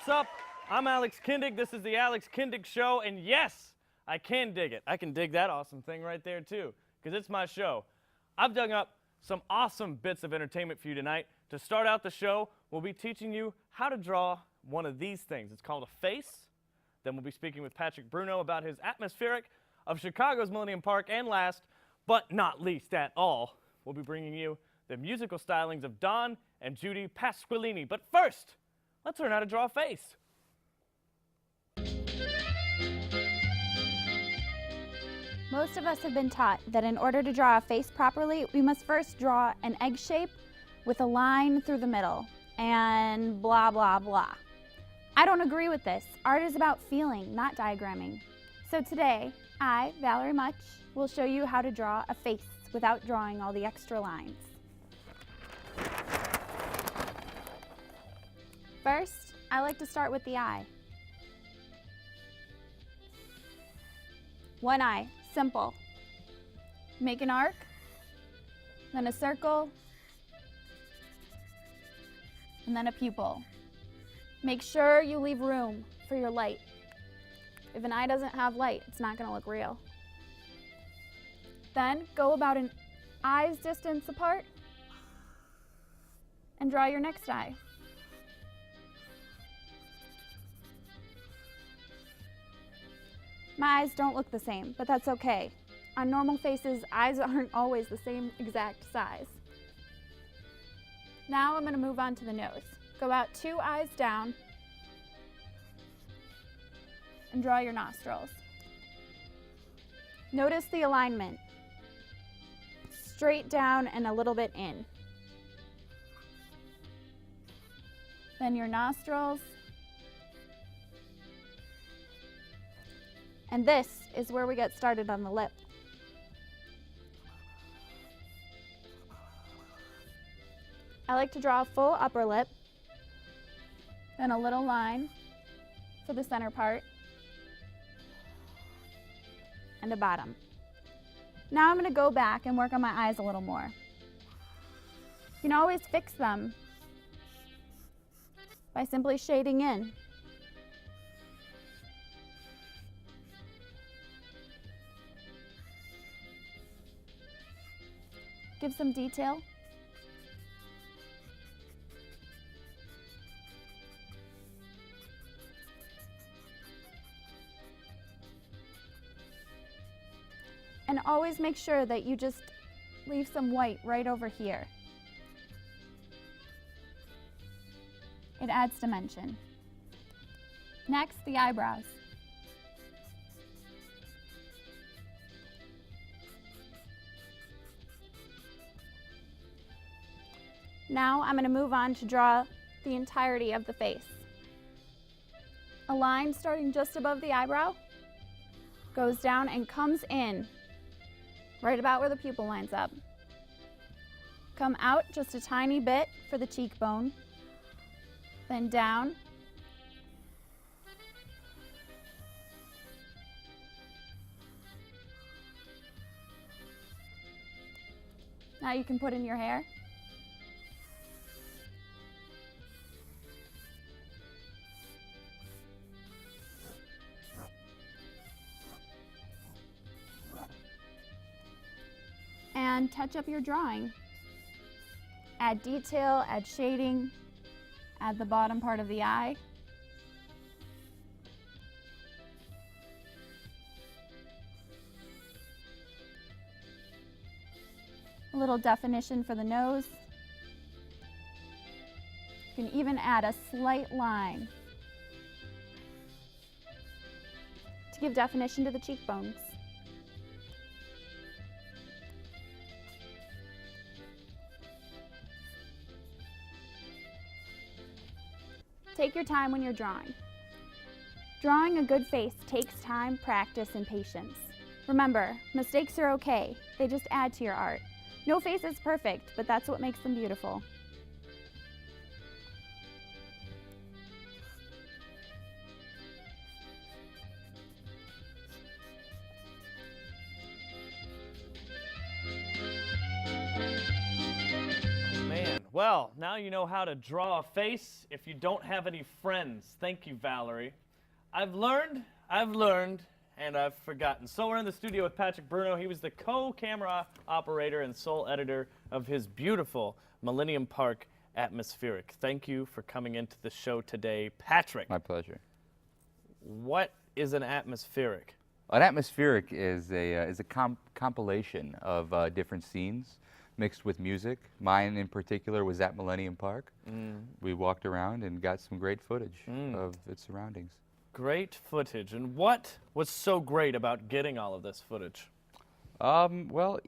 What's up? I'm Alex Kendig. This is the Alex Kendig Show, and yes, I can dig it. I can dig that awesome thing right there too, because it's my show. I've dug up some awesome bits of entertainment for you tonight. To start out the show, we'll be teaching you how to draw one of these things. It's called a face. Then we'll be speaking with Patrick Bruno about his atmospheric of Chicago's Millennium Park, and last, but not least at all, we'll be bringing you the musical stylings of Don and Judy Pasqualini. But first, let's learn how to draw a face. Most of us have been taught that in order to draw a face properly, we must first draw an egg shape with a line through the middle, and blah, blah, blah. I don't agree with this. Art is about feeling, not diagramming. So today, I, Valerie Much, will show you how to draw a face without drawing all the extra lines. First, I like to start with the eye. One eye, simple. Make an arc, then a circle, and then a pupil. Make sure you leave room for your light. If an eye doesn't have light, it's not going to look real. Then go about an eye's distance apart and draw your next eye. My eyes don't look the same, but that's okay. On normal faces, eyes aren't always the same exact size. Now I'm going to move on to the nose. Go about 2 eyes down and draw your nostrils. Notice the alignment. Straight down and a little bit in. Then your nostrils. And this is where we get started on the lip. I like to draw a full upper lip, then a little line for the center part, and a bottom. Now I'm going to go back and work on my eyes a little more. You can always fix them by simply shading in. Give some detail. And always make sure that you just leave some white right over here. It adds dimension. Next, the eyebrows. Now I'm going to move on to draw the entirety of the face. A line starting just above the eyebrow goes down and comes in right about where the pupil lines up. Come out just a tiny bit for the cheekbone, then down, now you can put in your hair. And touch up your drawing. Add detail, add shading, add the bottom part of the eye. A little definition for the nose. You can even add a slight line to give definition to the cheekbones. Take your time when you're drawing. Drawing a good face takes time, practice, and patience. Remember, mistakes are okay. They just add to your art. No face is perfect, but that's what makes them beautiful. Well, now you know how to draw a face if you don't have any friends. Thank you, Valerie. I've learned, and I've forgotten. So we're in the studio with Patrick Bruno. He was the co-camera operator and sole editor of his beautiful Millennium Park Atmospheric. Thank you for coming into the show today, Patrick. My pleasure. What is an atmospheric? An atmospheric is a compilation of different scenes mixed with music. Mine in particular was at Millennium Park. We walked around and got some great footage of its surroundings. Great footage. And what was so great about getting all of this footage? Well,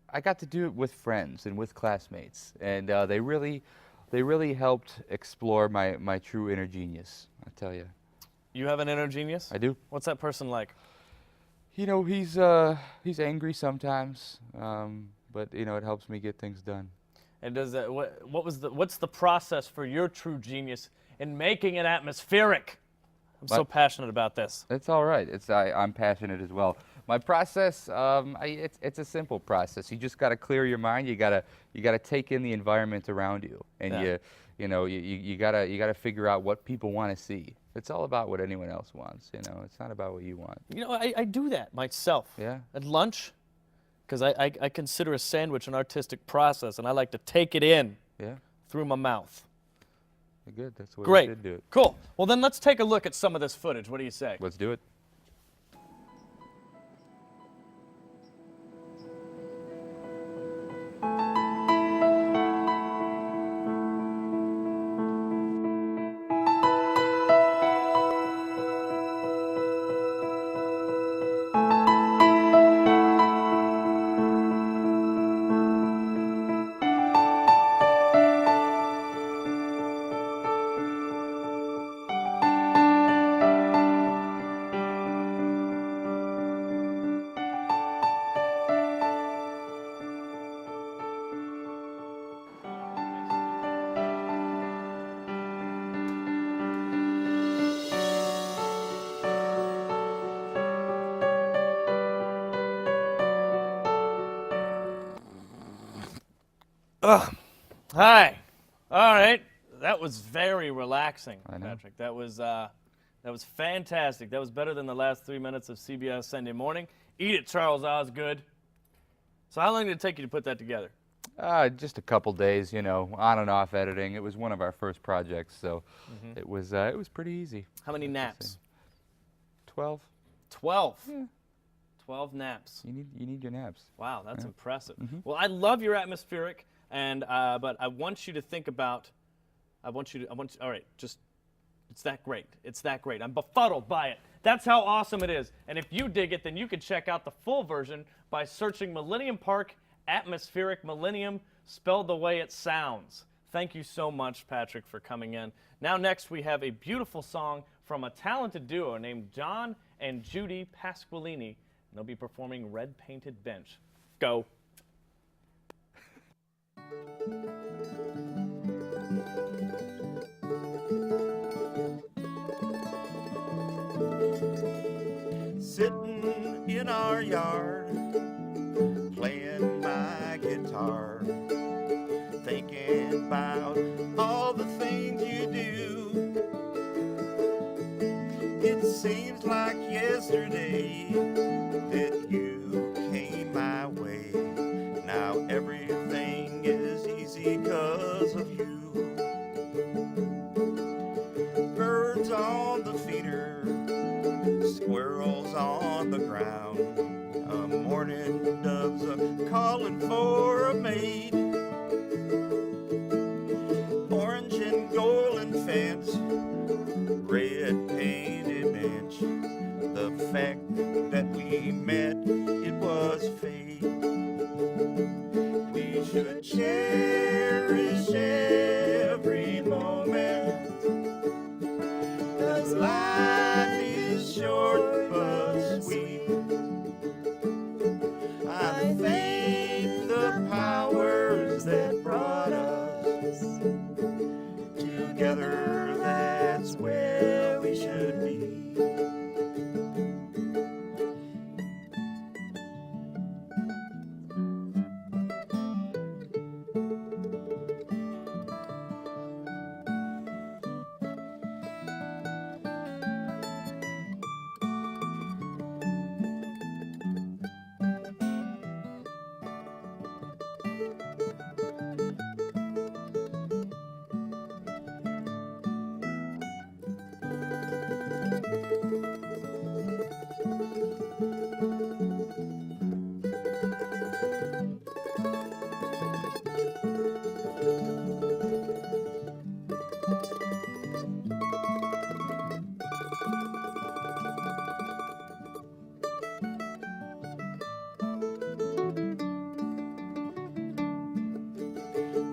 I got to do it with friends and with classmates, and they really helped explore my true inner genius, I tell you. You have an inner genius? I do. What's that person like? You know, he's angry sometimes, but you know, it helps me get things done. And does that, what's the process for your true genius in making an atmospheric? I'm so passionate about this. It's all right. I'm passionate as well. My process, it's a simple process. You just got to clear your mind. You gotta take in the environment around you, and you gotta figure out what people want to see. It's all about what anyone else wants. You know, it's not about what you want. You know, I do that myself. Yeah. At lunch, because I consider a sandwich an artistic process, and I like to take it in. Yeah. Through my mouth. Good. That's the way Great. you should do it. Cool. Well, then let's take a look at some of this footage. What do you say? Let's do it. Hi. All right. That was very relaxing, I know. Patrick. That was fantastic. That was better than the last 3 minutes of CBS Sunday Morning. Eat it, Charles Osgood. So how long did it take you to put that together? Just a couple days, you know, on and off editing. It was one of our first projects, so it was pretty easy. How many naps? 12. 12. Yeah. 12 naps. You need your naps. Wow, that's impressive. Well, I love your atmospheric, and but I want you to think about. All right, just it's that great. It's that great. I'm befuddled by it. That's how awesome it is. And if you dig it, then you can check out the full version by searching Millennium Park Atmospheric Millennium, spelled the way it sounds. Thank you so much, Patrick, for coming in. Now next we have a beautiful song from a talented duo named John and Judy Pasqualini. And they'll be performing Red Painted Bench. Go. Sitting in our yard, playing my guitar, thinking about all the things you do. It seems like yesterday that you came my way. Now everything is easy 'cause of you. Birds on the feeder, squirrels on the ground, a morning dove's calling for a maid. Orange and golden fence, red painted bench, the fact that we met, it was fate. We should cherish every moment, 'cause life is short but sweet. I thank the powers that brought us together. That's where we should be.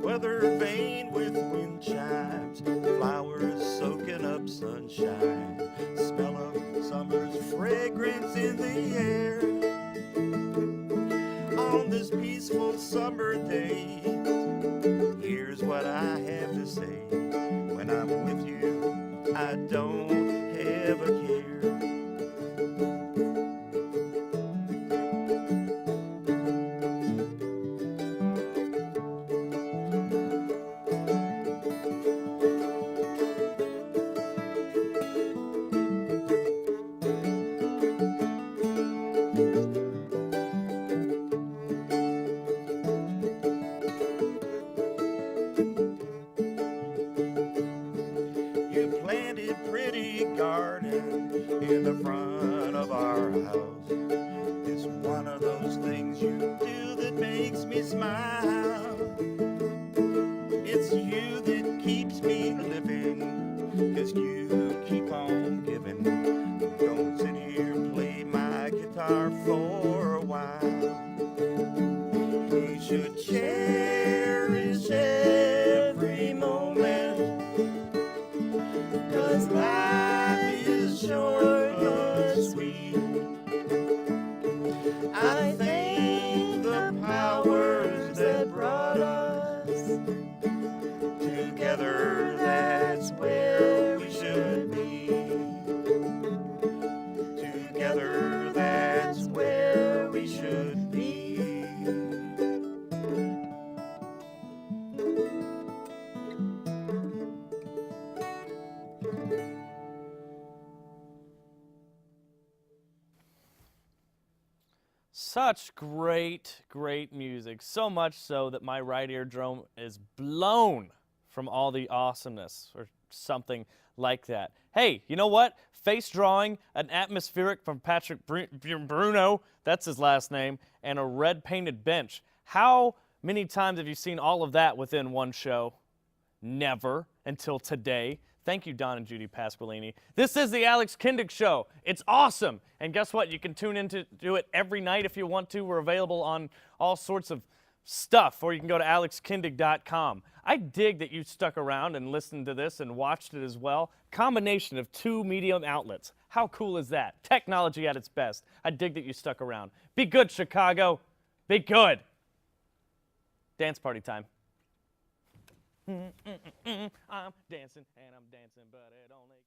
Weather vane with wind chimes, flowers soaking up sunshine, smell of summer's fragrance in the air. On this peaceful summer day, here's what I have to say. When I'm with you, I don't have a care. You planted pretty garden in the front of our house. It's one of those things you do that makes me smile. It's you that keeps me living, 'cause you keep on giving. Don't sit here and play my guitar for a while. We should cherish every moment, 'cause life is short but sweet. I thank the powers that brought us together. That's where we should be. Together, that's where we should be. Such great, great music. So much so that my right eardrum is blown from all the awesomeness or something like that. Hey, you know what? Face drawing, an atmospheric from Patrick Bruno, that's his last name, and a red painted bench. How many times have you seen all of that within one show? Never until today. Thank you, Don and Judy Pasqualini. This is the Alex Kendig Show. It's awesome. And guess what? You can tune in to do it every night if you want to. We're available on all sorts of stuff, or you can go to alexkendig.com. I dig that you stuck around and listened to this and watched it as well. Combination of two medium outlets. How cool is that? Technology at its best. I dig that you stuck around. Be good, Chicago. Be good. Dance party time. I'm dancing and I'm dancing, but it only